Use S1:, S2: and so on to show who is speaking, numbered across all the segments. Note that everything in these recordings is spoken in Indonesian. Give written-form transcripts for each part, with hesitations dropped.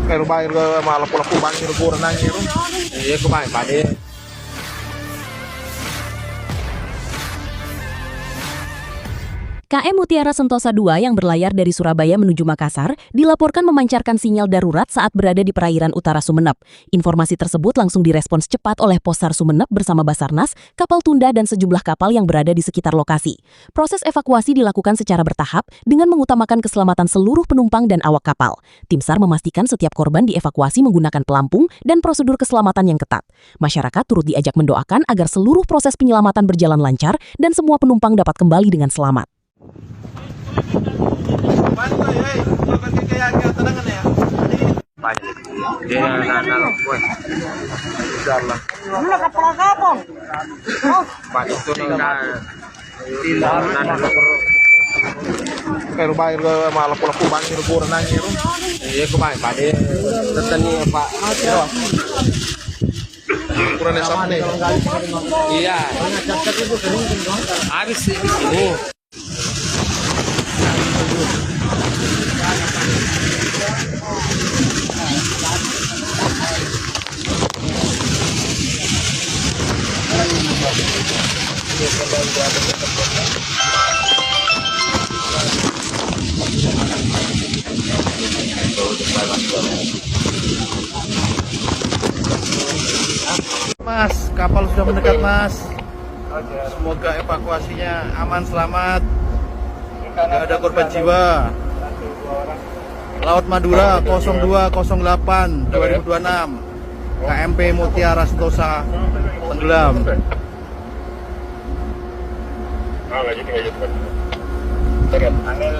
S1: Kayak bayar ke malah pulang banjir kurang nangir. Iya, kemarin pade.
S2: KM Mutiara Sentosa II yang berlayar dari Surabaya menuju Makassar dilaporkan memancarkan sinyal darurat saat berada di perairan utara Sumeneb. Informasi tersebut langsung direspons cepat oleh Posar Sumeneb bersama Basarnas, kapal tunda dan sejumlah kapal yang berada di sekitar lokasi. Proses evakuasi dilakukan secara bertahap dengan mengutamakan keselamatan seluruh penumpang dan awak kapal. Tim SAR memastikan setiap korban dievakuasi menggunakan pelampung dan prosedur keselamatan yang ketat. Masyarakat turut diajak mendoakan agar seluruh proses penyelamatan berjalan lancar dan semua penumpang dapat kembali dengan selamat.
S1: Kayak bayar ke malah pulang banjir kurang nangir. Iya, kemarin pade. Tetani Pak. Kurang sama nih. Iya. Habis di sini. Mas, kapal sudah mendekat, Mas. Semoga evakuasinya aman selamat. Tidak ada korban jiwa. Laut Madura 0208 2026 KMP Mutiara Sentosa tenggelam.
S3: Angin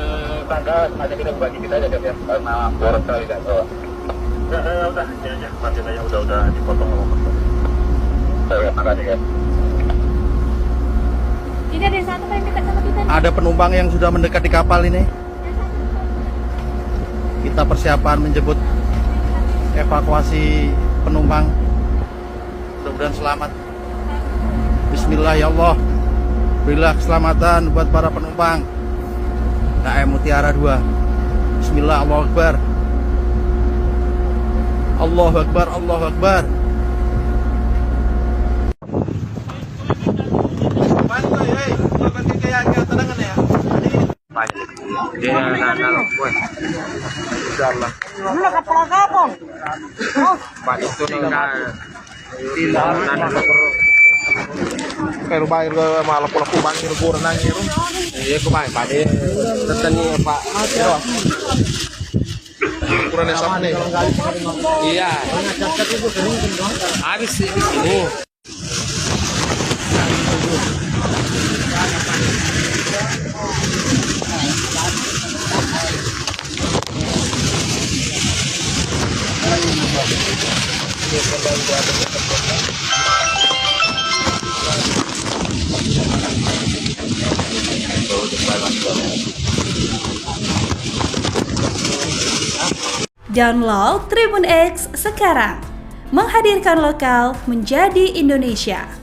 S3: tangga sengaja kita bagi kita aja ya, karena boros kali tidak tahu. Udah, ya, matiin aja udah dipotong sama motor. Makasih ya.
S4: Ini ada satu yang dekat sama kita.
S1: Ada penumpang yang sudah mendekat di kapal ini. Kita persiapan menjemput evakuasi penumpang. Mudah-mudahan selamat. Bismillah ya Allah. Berilah keselamatan buat para penumpang KM Mutiara 2. Bismillah, Allahu Akbar. Allahu Akbar, Allahu Akbar. Kayak bayar ke malah pulang banjir kurang nangir. Iya, kemarin pade. Tetani Pak. Kurang sama nih. Iya. Habis di sini.
S5: Download Tribun X sekarang, menghadirkan lokal menjadi Indonesia.